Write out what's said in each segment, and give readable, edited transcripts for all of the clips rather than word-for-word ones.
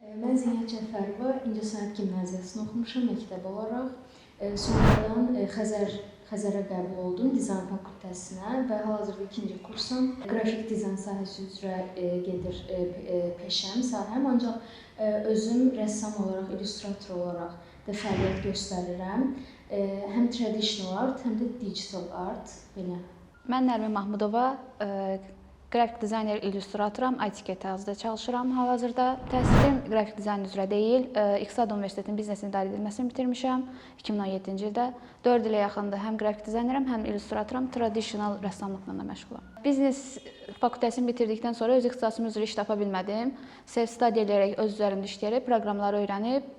Mən Zeynət Cəfərova İncəsənət Gimnaziyasını oxumuşam məktəb olaraq. Sonradan Xəzərə qəbul oldum dizayn fakültəsinə və hal-hazırda 2-ci kursam. Qrafik dizayn sahəsi üzrə gedir peşəm, sahəm. Ancaq özüm rəssam olaraq, illüstrator olaraq da fəaliyyət göstərirəm. Həm traditional art, həm də digital art belə. Mən Nərmin Mahmudova, qrafik dizayner, illüstratoram, ITK-də çalışıram. Hal-hazırda təhsilim qrafik dizayn üzrə deyil, İqtisad Universitetinin biznes idarə edilməsini bitirmişəm 2017-ci ildə. 4 ilə yaxındır həm qrafik dizayneram, həm illüstratoram, traditional rəssamlıqla da məşğulam. Biznes fakültəsini bitirdikdən sonra öz ixtisasım üzrə iş tapa bilmədim. Self-study edərək, öz üzərimdə işləyərək proqramları öyrənib,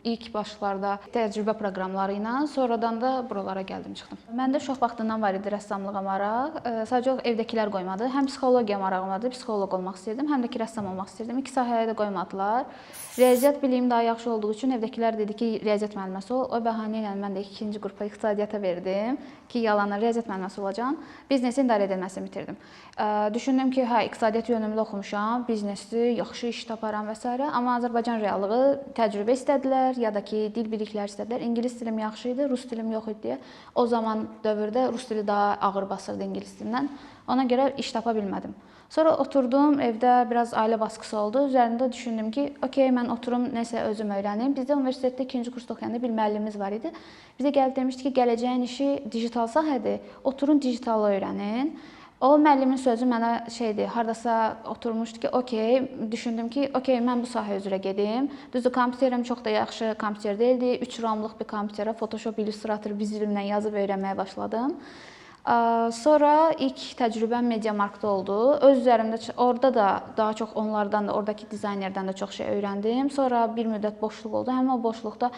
ilk başlarda təcrübə proqramları ilə, sonradan da buralara gəldim, çıxdım. Məndə uşaq vaxtından var idi rəssamlığa maraq. Sadəcə evdəkilər qoymadı. Həm psixologiya marağım vardı, psixoloq olmaq istirdim, həm də ki, rəssam olmaq istirdim. İki sahəyə də qoymadılar. Riyaziyyat biliyim daha yaxşı olduğu üçün evdəkilər dedi ki, riyaziyyat müəlliməsi ol. O bəhanə ilə mən də 2-ci qrupa iqtisadiyyata verdim ki, yalanlar riyaziyyat müəlliməsi olacağam. Biznesin idarə edilməsini bitirdim. Düşündüm ki, hə, iqtisadiyyat yönümlü oxumuşam, biznesli, yaxşı iş taparam və s. Amma Azərbaycan reallığı təcrübə istədilər, ya da ki, dil bilikləri istədilər. İngilis dilim yaxşı idi, rus dilim yox idi deyə. O zaman dövrdə rus dili daha ağır basırdı ingilis dilindən. Ona görə iş tapa bilmədim. Sonra oturdum, evdə biraz ailə baskısı oldu. Üzərində düşündüm ki, okey, mən oturum, nəsə özüm öyrənim. Bizdə universitetdə 2-ci kursda oxuyanda bir müəllimimiz var idi. Bizə gəlib demişdi ki, gələcəyin işi digital sahədir, oturun digitalı öyrənin. O müəllimin sözü mənə şeydir, hardasa oturmuşdu ki, okey, düşündüm ki, okey, mən bu sahə üzrə gedim. Düzdür, kompüterim çox da yaxşı kompüter deyildi. 3 ramlıq bir kompüterə Photoshop, Illustrator bir zilimlə yazıb öyrənməyə başladım. Sonra ilk təcrübəm MediaMarktda oldu. Öz üzərimdə orada da daha çox onlardan da, oradakı dizaynerdən də çox şey öyrəndim. Sonra bir müddət boşluq oldu. Həmin o boşluqda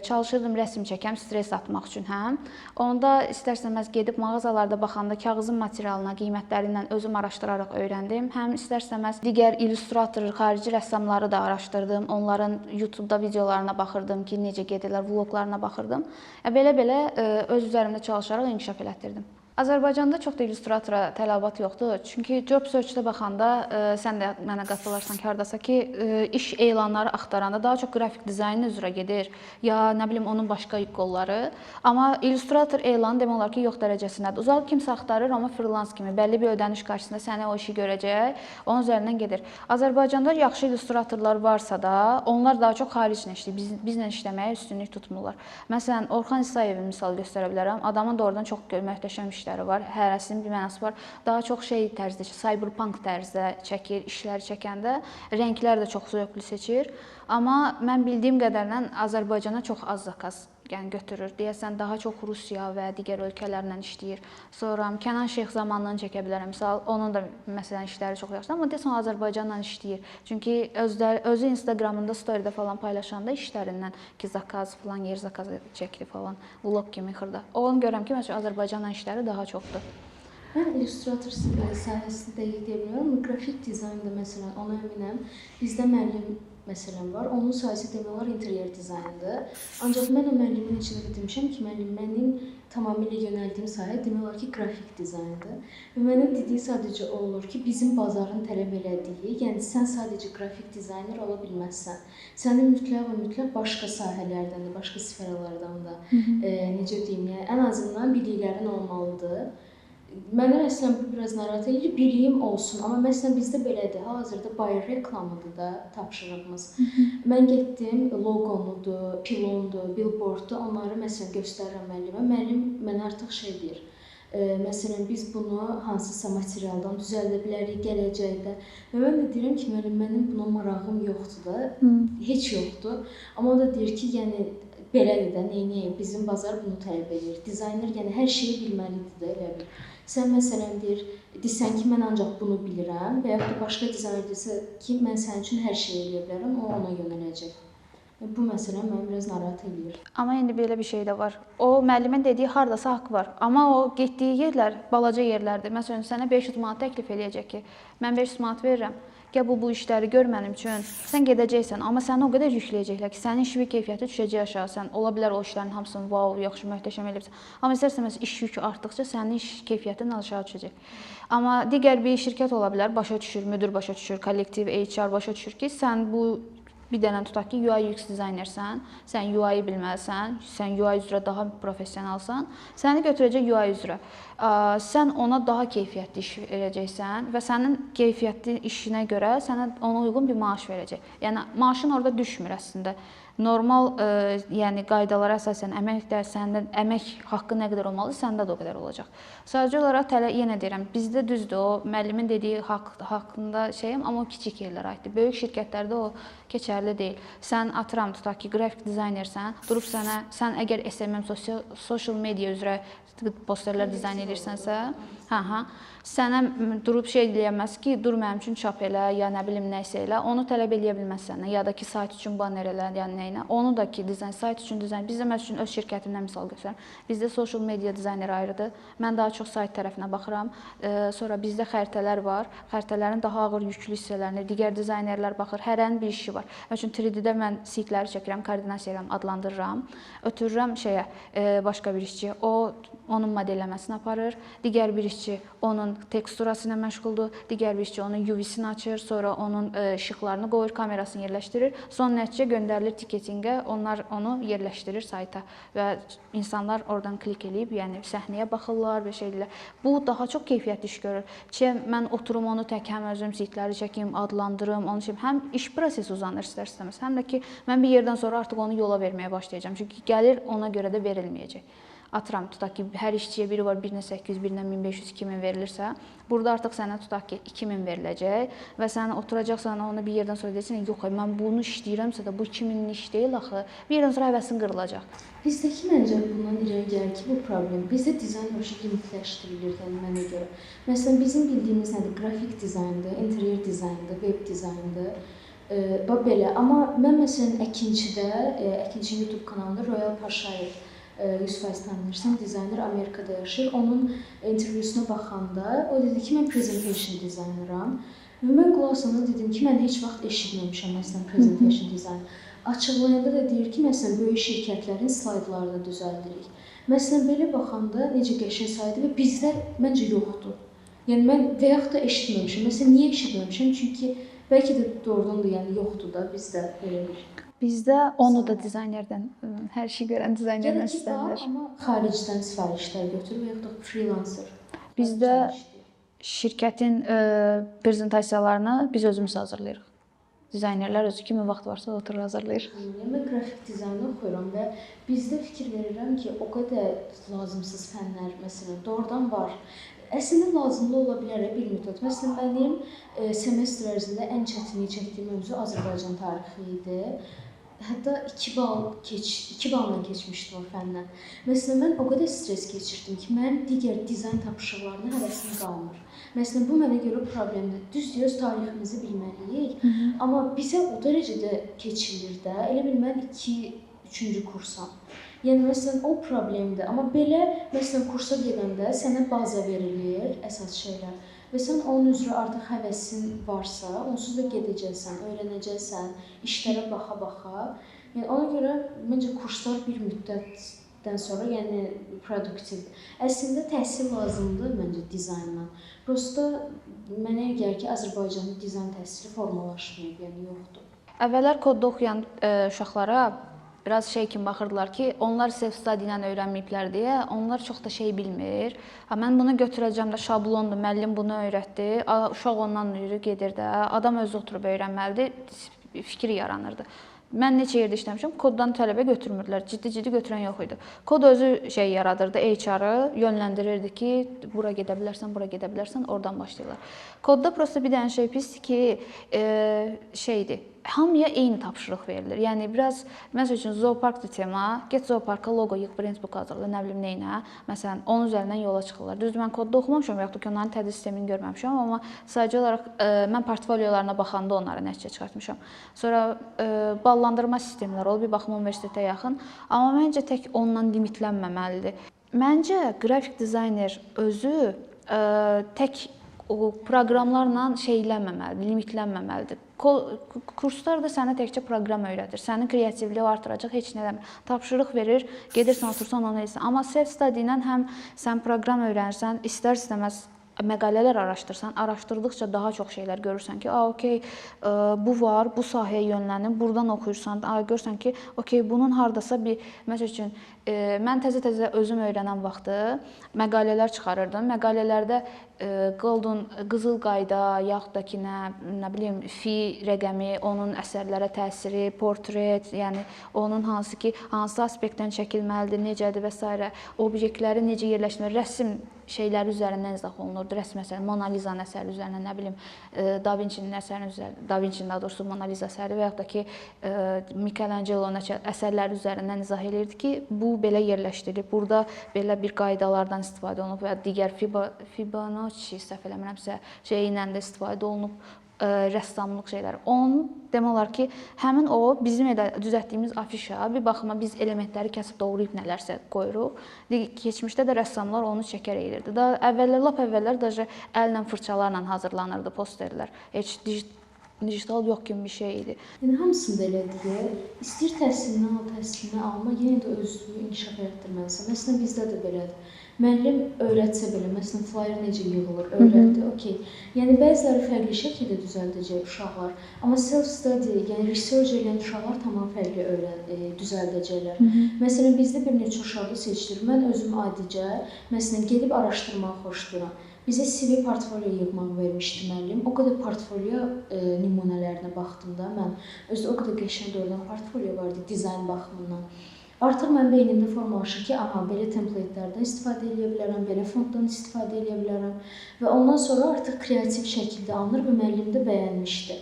çalışırdım rəsm çəkəm, stres atmaq üçün həm. Onda istərsəməz gedib mağazalarda baxanda kağızın materialına, qiymətlərindən özüm araşdıraraq öyrəndim. Həm istərsəməz digər illüstrator, xarici rəssamları da araşdırdım. Onların YouTube-da videolarına baxırdım ki, necə gedirlər, vloqlarına baxırdım. Belə-belə öz üzərimdə çalışaraq inkişaf elətdirdim. Azərbaycanda çox da illüstratora tələbat yoxdur. Çünki job search-də baxanda, sən də mənə qatılarsan ki, hardasa ki, iş elanları axtaranda daha çox qrafik dizayn üzrə gedir, ya nə bilim onun başqa qolları. Amma illüstrator elanı demək olar ki, yox dərəcəsindədir. Uzaq kimsə axtarır, amma freelance kimi bəlli bir ödəniş qarşısında sənə o işi görəcək, onun üzərindən gedir. Azərbaycanda yaxşı illüstratorlar varsa da, onlar daha çox xariclə işləyir, bizlə işləməyə üstünlük tutmurlar. Məsələn, Orxan İsayevin misal göstərə bilərəm. Adamın doğrudan çox möhtəşəm işlər var, hərəsinin bir mənası var. Daha çox şey tərzdə, cyberpunk tərzdə çəkir, işləri çəkəndə rənglər də çox zövqlü seçir. Amma mən bildiyim qədərlə Azərbaycana çox az zakaz götürür. Deyəsən daha çox Rusiya və digər ölkələrlə işləyir. Sonra Kənan Şeyx zamanını çəkə bilərəm. Misal, onun da məsələn işləri çox yaxşıdır, amma deyəsən Azərbaycanla işləyir. Çünki özü Instagramında, storydə falan paylaşanda işlərindən ki, zakaz falan, yer zakazı çəkdi falan, vlog kimi xırda. Onu görürəm ki, məsələn Azərbaycanla işləri daha çoxdur. Mən illüstrator sahəsində deyə bilmirəm, qrafik dizaynda məsələn ona əminəm. Bizdə müəllim məsələn var, onun sahəsi demək olar interyer dizaynıdır. Ancaq mən o müəllimin içində demişəm ki, mənim tamamilə yönəldiyim sahə demək olar ki, qrafik dizaynıdır. Və mənim dediyi sadəcə o olur ki, bizim bazarın tələb elədiyi, yəni sən sadəcə qrafik dizayner ola bilməzsən. Sənin mütləq və mütləq başqa sahələrdən də, başqa sferalardan da, necə deyim, yəni ən azından biliklərin olmalıdır. Mənə əslən bu biraz narahat edir, biliyim olsun, amma məsələn bizdə belədir, hal-hazırda bayır reklamıdır da tapşırığımız. Mən getdim, logonudur, pilondur, billboarddur, onları məsələn göstərirəm müəllimə. Müəllim mənə artıq şey deyir, məsələn biz bunu hansısa materialdan düzəldə bilərik gələcəkdə. Və mən də deyirəm ki, müəllim, mənim buna marağım yoxdur da, heç yoxdur. Amma o da deyir ki, yəni belədir də, neyniyim, bizim bazar bunu tələb edir. Dizayner yəni hər şeyi bilməlidir də, elə bil. Sən məsələn desən ki, mən ancaq bunu bilirəm və yaxud da başqa dizayner desə ki, mən sənin üçün hər şeyi eləyə bilərəm, o ona yönələcək. Bu məsələ məni biraz narahat edir. Amma indi belə bir şey də var. O müəllimin dediyi hardasa haqq var. Amma o getdiyi yerlər balaca yerlərdir. Məsələn, sənə 500 manat təklif eləyəcək ki, mən 500 manat verirəm. Gəl bu işləri gör mənim üçün. Sən gedəcəksən, amma səni o qədər yükləyəcəklər ki, sənin iş yükü keyfiyyəti düşəcək aşağı. Sən ola bilər o işlərin hamısını wow, yaxşı, möhtəşəm eləyibsən. Amma istərsəməz iş yükü artdıqca sənin iş keyfiyyətin aşağı düşəcək. Amma digər bir şirkət ola bilər, başa düşür, müdir başa düşür, kollektiv, HR başa düşür ki, sən bu bir dənə tutaq ki, UI UX dizaynersən, sən UI bilməlisən, sən UI üzrə daha professionalsan, səni götürəcək UI üzrə. Sən ona daha keyfiyyətli iş verəcəksən və sənin keyfiyyətli işinə görə sənə ona uyğun bir maaş verəcək. Yəni maaşın orada düşmür əslində. Normal, yəni qaydalara əsasən əmək haqqı nə qədər olmalıdır, səndə də o qədər olacaq. Sadəcə olaraq yenə deyirəm, bizdə düzdür o müəllimin dediyi haqqında şeyəm, amma o kiçik yerlərə aiddir. Böyük şirkətlərdə o keçərli deyil. Sən atıram tutaq ki, qrafik dizaynersən, durub sən əgər SMM social media üzrə posterlər dizayn edirsənsə, sənə durub şey deyilməz ki, dur mənim üçün çap elə, ya nə bilim nəsə elə, onu tələb eləyə bilməz səndən, ya da ki, sayt üçün banner elə, yəni nəyinə. Onu da ki, dizayn, sayt üçün dizayn. Bizdə məsəl üçün öz şirkətimdən misal göstərirəm. Bizdə social media dizayneri ayrıdır. Mən daha çox sayt tərəfinə baxıram. Sonra bizdə xəritələr var. Xəritələrin daha ağır yüklü hissələrini digər dizaynerlər baxır. Hərənin bir işi var. Məsələn 3D-də mən sikləri çəkirəm, koordinasiya edirəm, adlandırıram. Ötürürəm başqa bir işçi. O onun modelləməsini aparır. Digər bir işçi onun teksturası ilə məşğuldur. Digər bir işçi onun UV-sini açır, sonra onun işıqlarını qoyur, kamerasını yerləşdirir. Son nəticə göndərilir tiketinqə, onlar onu yerləşdirir sayta və insanlar oradan klik eləyib, yəni səhnəyə baxırlar və şeylər. Bu daha çox keyfiyyətli iş görür. Mən oturum onu tək həm özüm sikləri çəkim, adlandırım, onu şey, həm iş prosesi uzanır istər-istəməz. Həm də ki, mən bir yerdən sonra artıq onu yola verməyə başlayacağam. Çünki gəlir ona görə də verilməyəcək. Atıram, tutaq ki, hər işçiyə biri var 1.800, 1.1500, 2000 verilirsə, burada artıq sənə tutaq ki, 2000 veriləcək və sən oturacaqsan, onu bir yerdən sonra deyirsən, yox, mən bunu işləyirəmsə də bu 2000-in iş deyil axı, bir yerdən sonra həvəsin qırılacaq. Bizdəki məncə bundan irəli gəlir ki, bu problem bizdə dizayn limitləşdirilir, yəni mənə görə. Məsələn, bizim bildiyimiz nədir? Qrafik dizayndır, interyer dizayndır, web dizayndır. Belə, amma mən məsələn Əkinçi YouTube kanalında Royal Paşayev 100% tanınırsam, dizayner Amerikada yaşayır. Onun intervyusuna baxanda o dedi ki, mən presentation dizayneram. Və mən qulaq asanda dedim ki, mən heç vaxt eşitməmişəm məsələn presentation dizayn. Açıqlayanda da deyir ki, məsələn böyük şirkətlərin slaydlarını düzəldirik. Məsələn belə baxanda necə qəşəng saydı və bizdə məncə yoxdur. Yəni mən və yaxud da eşitməmişəm. Məsələn niyə eşitməmişəm? Çünki bəlkə də doğrudan da yəni yoxdur da bizdə belə bir. Bizdə onu da dizaynerdən, hər şey görən dizaynerdən istənir. Amma xaricdən sifarişlər götürür və yaxud da freelancer. Bizdə şirkətin prezentasiyalarını biz özümüz hazırlayırıq. Dizaynerlər özü kimi vaxt varsa oturur hazırlayır. Mən qrafik dizaynı oxuyuram və bizdə fikir verirəm ki, o qədər lazımsız fənlər məsələn doğrudan var. Əslində lazımlı ola bilər bir müddət. Məsələn, mənim semestr ərzində ən çətinlik çəkdiyim mövzu Azərbaycan tarixi idi. Hətta 2 balla keçmişdim o fəndən. Məsələn, mən o qədər stres keçirdim ki, mənim digər dizayn tapşırıqlarına həvəsim qalmır. Məsələn, bu mənə görə problemdir. Düzdür, öz tariximizi bilməliyik, amma bizə o dərəcədə keçirilir də. Elə bil mən 2-3-cü kursam. Yəni, məsələn, o problemdir. Amma belə, məsələn, kursa gedəndə sənə baza verilir, əsas şeylər. Və sən onun üzrə artıq həvəsin varsa, onsuz da gedəcəksən, öyrənəcəksən, işlərə baxa-baxa. Yəni, ona görə, məncə, kurslar bir müddətdən sonra, yəni, produktivdir. Əslində, təhsil lazımdır, məncə, dizayndan. Prosta mənə gəlir ki, Azərbaycanda dizayn təhsili formalaşmayıb, yəni, yoxdur. Əvvəllər kodda oxuyan uşaqlara biraz şey kimi baxırdılar ki, onlar self-study ilə öyrənməyiblər deyə, onlar çox da şey bilmir. Mən bunu götürəcəm də şablondur, müəllim bunu öyrətdi, uşaq ondan yürü gedir də, adam özü oturub öyrənməlidir, fikir yaranırdı. Mən neçə yerdə işləmişəm, koddan tələbə götürmürdülər, ciddi götürən yox idi. Kod özü şey yaradırdı, HR-ı yönləndirirdi ki, bura gedə bilərsən, oradan başlayırlar. Kodda prosta bir dənə şey pisdir ki, şeydir. hamıya eyni tapşırıq verilir. Yəni biraz məsəl üçün zooparkdır tema, get zooparka loqo yığ, brandbook hazırla, nə bilim nəyinə. Məsələn, onun üzərindən yola çıxırlar. Düzdür, mən kodda oxumamışam və yaxud da ki, onların tədris sistemini görməmişəm, amma sadəcə olaraq mən portfolyolarına baxanda onlara nəticə çıxartmışam. Sonra ballandırma sistemləri olub, bir baxım universitetə yaxın, amma məncə tək ondan limitlənməməlidir. Məncə qrafik dizayner özü tək o proqramlarla şeylənməməlidir, limitlənməməlidir. Kurslar da sənə təkcə proqram öyrədir. Sənin kreativliyi artıracaq heç nə eləmir. Tapşırıq verir, gedirsən, otursan onu eləyirsən. Amma self-study ilə həm sən proqram öyrənirsən, istər-istəməz məqalələr araşdırsan, araşdırdıqca daha çox şeylər görürsən ki, okey, bu var, bu sahəyə yönlənin, buradan oxuyursan, görürsən ki, okey, bunun hardasa bir, məsəl üçün, mən təzə-təzə özüm öyrənən vaxtı məqalələr çıxarırdım. Məqalələrdə qızıl qayda, yaxud da ki, nə bilim, fi rəqəmi, onun əsərlərə təsiri, portret, yəni onun hansı aspektdən çəkilməlidir, necədir və s. obyektləri necə yerləşmir, rəsm şeyləri üzərindən izah olunurdu. Rəsm məsələn, Mona Lizanın əsəri üzərindən, nə bilim, Da Vinci'nin əsəri üzərindən, Da Vinci'nin daha doğrusu Mona Lisa əsəri və yaxud da ki, Michelangelo'nun əsərləri üzərindən izah edirdi ki, bu belə yerləşdirilib, burada belə bir qaydalardan istifadə olunub və ya digər Fibonacci, səhv eləmirəmsə, şeylə də istifadə olunub. Rəssamlıq şeyləri. Onun demək olar ki, həmin o bizim elə düzəltdiyimiz afişa bir baxıma biz elementləri kəsib doğrayıb nələrsə qoyuruq. Keçmişdə də rəssamlar onu çəkər edirdi. Lap əvvəllər daha əllə fırçalarla hazırlanırdı posterlər. Heç digital yox kimi bir şey idi. Yəni hamısında elədir. İstəyir təhsilini alma, yenə də özünü inkişaf etdirməlisən. Məsələn bizdə də belədir. Müəllim öyrətsə belə, məsələn, flyer necə yığılır, öyrətdi, okey. Yəni, bəziləri fərqli şəkildə düzəldəcək uşaqlar, amma self-study, yəni research edən uşaqlar tamam fərqli düzəldəcəklər. Məsələn, bizdə bir neçə uşağı seçdirir. Mən özüm adicə, məsələn, gedib araşdırmağı xoşlayıram. Bizə CV portfolyo yığmaq vermişdi müəllim. O qədər portfolyo nümunələrinə baxdım da mən. Özdə o qədər qəşəng oradan portfolyo vardı dizayn baxımından. Artıq mən beynimdə formalaşır ki, aha, belə templatelərdən istifadə edə bilərəm, belə fontdan istifadə edə bilərəm və ondan sonra artıq kreativ şəkildə alınır və müəllim də bəyənmişdi.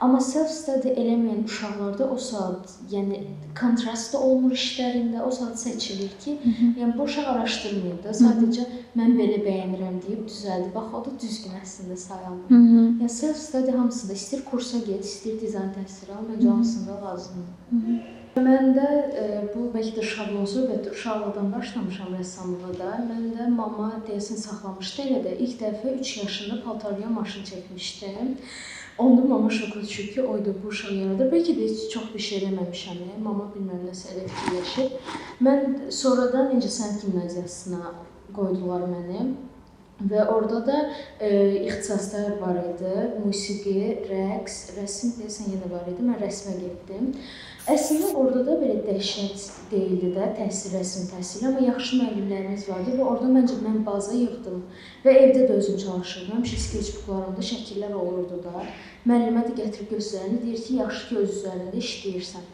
Amma self-study eləməyən uşaqlarda o saat, yəni kontrast da olmur işlərində, o saat seçilir ki, yəni bu uşaq araşdırmayıb da, sadəcə mən belə bəyənirəm deyib düzəldi. Bax, o da düzgün əslində sayılmır. Yəni self-study hamısında, istəyir kursa get, istəyir dizayn təhsili al, məncə hamısında lazımdır. Məndə bu bəlkə də şablonsuz və uşaqlıqdan başlamışam rəssamlığa da. Məndə mama deyəsən saxlamışdı elə də. İlk dəfə 3 yaşında paltarlıya maşın çəkmişdim. Onda mama şoka düşüb ki, oyda bu uşaq yaradır. Bəlkə də heç çox bir şey eləməmişəm. Mama bilməm nəsə elə fikirləşib. Mən sonradan İncəsənət Gimnaziyasına qoydular məni. Və orada da ixtisaslar var idi. Musiqi, rəqs, rəsm deyəsən yenə var idi. Mən rəsmə getdim. Əslində orada da belə dəhşət deyildi də təhsil, rəsm təhsili, amma yaxşı müəllimlərimiz vardı və orada məncə mən baza yığdım və evdə də özüm çalışırdım. Həmişə sketchbooklarımda şəkillər olurdu da. Müəllimə də gətirib göstərəndə deyir ki, yaxşı ki, öz üzərində işləyirsən.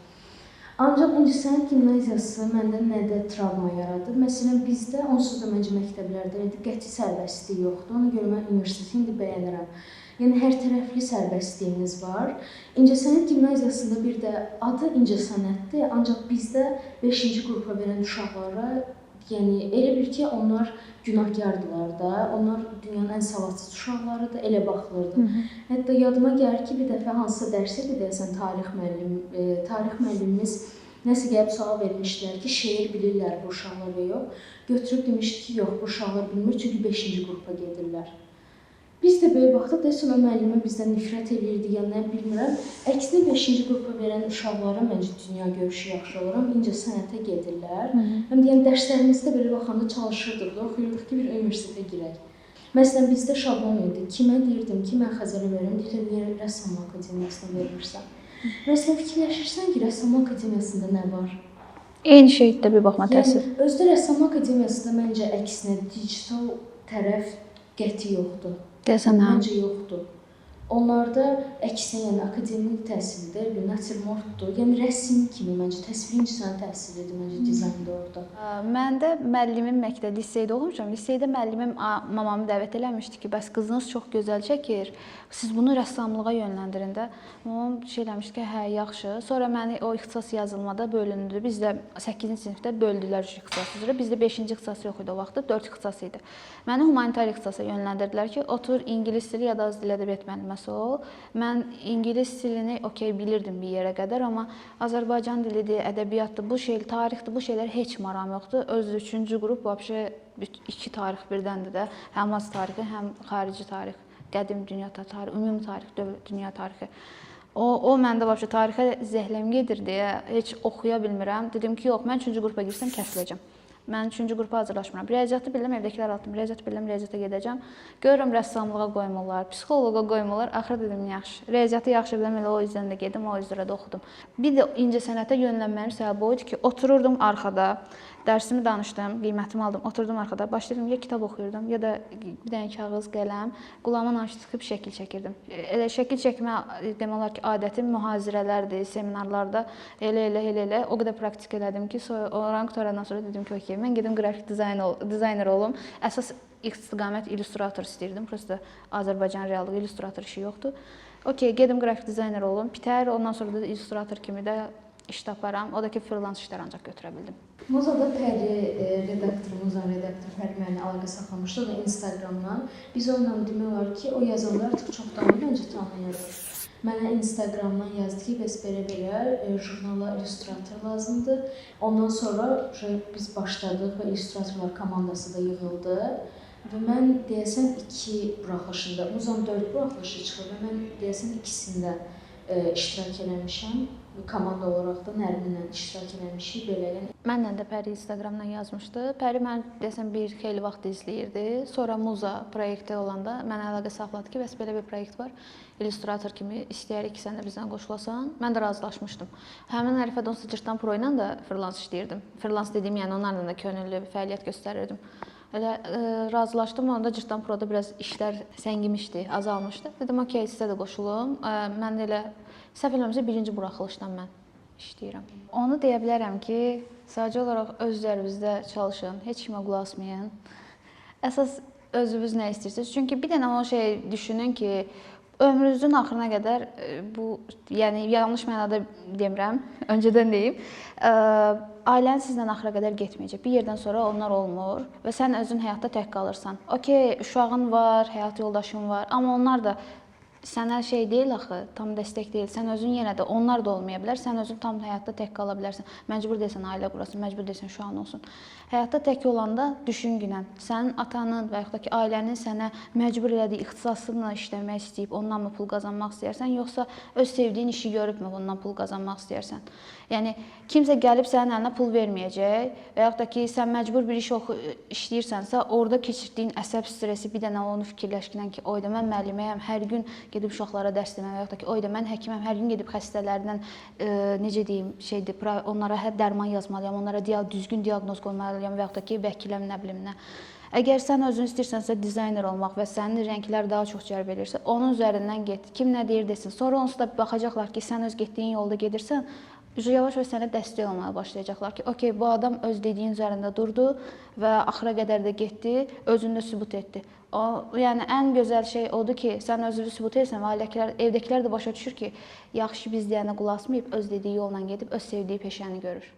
Ancaq İncəsənət Gimnaziyası məndə nədə travma yaradır? Məsələn, bizdə onsuz da məncə məktəblərdə qəti sərbəstlik yoxdur. Ona görə mən universiteti indi bəyənirəm. Yəni, hər tərəfli sərbəstliyimiz var. İncəsənət Gimnaziyasında bir də adı İncəsənətdir, ancaq bizdə 5-ci qrupa verən uşaqlara, yəni elə bil ki, onlar günahkardılar da, onlar dünyanın ən savadsız uşaqlarıdır, elə baxılırdı. Hətta yadıma gəlir ki, bir dəfə hansısa dərsə deyəsən tarix müəllimimiz nəsə gəlib sual vermişdilər ki, şeir bilirlər bu uşaqlar və yox. Götürüb demişdi ki, yox, bu uşaqlar bilmir, çünki 5-ci qrupa gedirlər. Biz də belə baxdıq, deyəsən o müəllimə bizdən nifrət edirdi, ya nə bilmirəm. Əksinə 5-ci qrupa verən uşaqlara məncə dünya görüşü yaxşı olur, İncəsənətə gedirlər. Həm deyən dərslərimizdə belə baxanda çalışırdıq da, oxuyurduk ki, bir universitetə girək. Məsələn, bizdə şablon idi. Kimə deyirdim ki, mən Xəzərə verirəm, deyirdim, niyə Rəssamlıq Akademiyasına verirsən? Məsələn, fikirləşirsən ki, Rəssamlıq Akademiyasında nə var? Eyni şeydə bir baxma təsir. Yəni, özdə Rəssamlıq Akademiyasında məncə əksinə digital tərəf qəti yoxdur. Deyəsən, hə? Məncə yoxdur. Onlarda əksinə, yəni akademik təhsildə natürmortdur. Yəni rəsm kimi məncə təsvir incəsənət təhsilidir məncə dizaynda orada. Mən də müəllimim məktəbdə liseydə oxumuşam. Liseydə müəllimim mamamı dəvət eləmişdi ki, bəs qızınız çox gözəl çəkir. Siz bunu rəssamlığa yönləndirin də. Mamam şey eləmişdi ki, hə, yaxşı. Sonra məni o ixtisas yazılmada bölündü. Bizdə 8-ci sinifdə böldülər ixtisas üzrə. Bizdə 5-ci ixtisas yox idi o vaxtda, 4 ixtisas idi. Məni humanitar ixtisasa yönləndirdilər ki, otur ingilis dili ya da az dil ədəbiyyat müəlliməsi ol. Mən ingilis dilini okey bilirdim bir yerə qədər, amma Azərbaycan dilidir, ədəbiyyatdır, bu şey, tarixdir, bu şeylər heç marağım yoxdur. Öz 3-cü qrup vəbşə 2 tarix birdəndir də, həm az tarixi, həm xarici tarix, qədim dünya tarixi, ümumi tarix, dünya tarixi. O məndə vəbşə tarixə zəhləm gedir deyə heç oxuya bilmirəm. Dedim ki, yox, mən 3-cü qrupa girsəm kəsiləcəm. Mən 3-cü qrupa hazırlaşmıram. Riyaziyyatı bilirəm, evdəkilər atdım. Riyaziyyatı bilirəm, riyaziyyata gedəcəm. Görürəm rəssamlığa qoymurlar, psixoloqa qoymurlar. Axırı dedim, yaxşı. Riyaziyyatı yaxşı bilirəm, elə o yüzdən də gedim, o üzrə də oxudum. Bir də incəsənətə yönlənmənin səbəbi o idi ki, otururdum arxada, dərsimi danışdım, qiymətimi aldım, oturdum arxada, başladım ya kitab oxuyurdum, ya da bir dənə kağız, qələm, qulağıma naş sıxıb şəkil çəkirdim. Elə şəkil çəkmə demək olar ki, adətim mühazirələrdir, seminarlarda elə o qədər praktik elədim ki, oranı qutarandan sonra dedim ki, okey, mən gedim qrafik dizayner olum. Əsas istiqamət illüstrator istəyirdim. Prosta Azərbaycan reallığı illüstrator işi yoxdur. Okey, gedim qrafik dizayner olum. Bitər, ondan sonra da illüstrator kimi də iş taparam. O da ki, freelance işlər ancaq götürə bildim. Muzada Pəri redaktorumuzla redaktor Pəri mənimlə əlaqə saxlamışdı da Instagramdan. Biz onunla demək olar ki, o yazanlar artıq çoxdan məncə tanıyırıq. Mənə Instagramdan yazdı ki, bəs belə jurnala illüstrator lazımdır. Ondan sonra biz başladıq və illüstratorlar komandası da yığıldı. Və mən deyəsən 2 buraxılışında, Muzam 4 buraxılışı çıxır və mən deyəsən ikisində iştirak eləmişəm. Komanda olaraq da Nərminlə iştirak eləmişik belə. Mənlə də Pəri Instagramdan yazmışdı. Pəri mən desəm bir xeyli vaxt izləyirdi. Sonra Muza proyekti olanda mənə əlaqə saxladı ki, bəs belə bir proyekt var. İllüstrator kimi istəyərik ki, sən də bizdən qoşulasan. Mən də razılaşmışdım. Həmin Ərifə Donsa Cırtdan Pro ilə də freelance işləyirdim. Freelance dediyim, yəni onlarla da könüllü fəaliyyət göstərirdim. Elə razılaşdım, onda Cırtdan Proda biraz işlər səngimişdi, azalmışdı. Dedim, okey, sizə də qoşulum. Mən də elə səhv eləmirəmsə 1-ci buraxılışdan mən işləyirəm. Onu deyə bilərəm ki, sadəcə olaraq öz üzərinizdə çalışın, heç kimə qulaq asmayın. Əsas özünüz nə istəyirsiniz? Çünki bir dənə o şey düşünün ki, ömrünüzün axırına qədər bu, yəni yanlış mənada demirəm, öncədən deyim, ailən sizdən axıra qədər getməyəcək. Bir yerdən sonra onlar olmur və sən özün həyatda tək qalırsan. Okey, uşağın var, həyat yoldaşın var, amma onlar da sənə şey deyil axı, tam dəstək deyil. Sən özün yenə də, onlar da olmaya bilər. Sən özün tam həyatda tək qala bilərsən. Məcbur deyilsən ailə qurasın, məcbur deyilsən uşağın olsun. Həyatda tək olanda düşün günən, sənin atanın və yaxud da ki, ailənin sənə məcbur elədiyi ixtisasınla işləmək istəyib, ondan mı pul qazanmaq istəyirsən, yoxsa öz sevdiyin işi görübmü ondan pul qazanmaq istəyirsən? Yəni, kimsə gəlib sənin əlinə pul verməyəcək və yaxud da ki, sən məcbur bir iş işləyirsənsə, orada keçirdiyin əsəb stresi bir dənə onu fikirləşdirən ki, oyda mən müəlliməyəm, hər gün gedib uşaqlara dərs deməm və yaxud da ki, oyda mən həkiməm, hər gün gedib xəstələrdən necə deyim, onlara dərman yazmalıyam, onlara düzgün diaqnoz qoymalıyam və yaxud da ki, vəkiləm, nə bilim nə. Əgər sən özün istəyirsənsə dizayner olmaq və sənin rənglər daha çox cəlb edirsə, onun üzərindən get. Kim nə deyir desin. Sonra onsuz da baxacaqlar ki, sən öz getdiyin yolda gedirsən, yavaş-yavaş sənə dəstək olmaya başlayacaqlar ki, okey, bu adam öz dediyin üzərində durdu və axıra qədər də getdi, özünü də sübut etdi. Yəni, ən gözəl şey odur ki, sən özünü sübut etsən və evdəkilər də başa düşür ki, yaxşı biz deyənə qulaq asmayıb, öz dediyi yolla gedib, öz sevdiyi peşəni görür.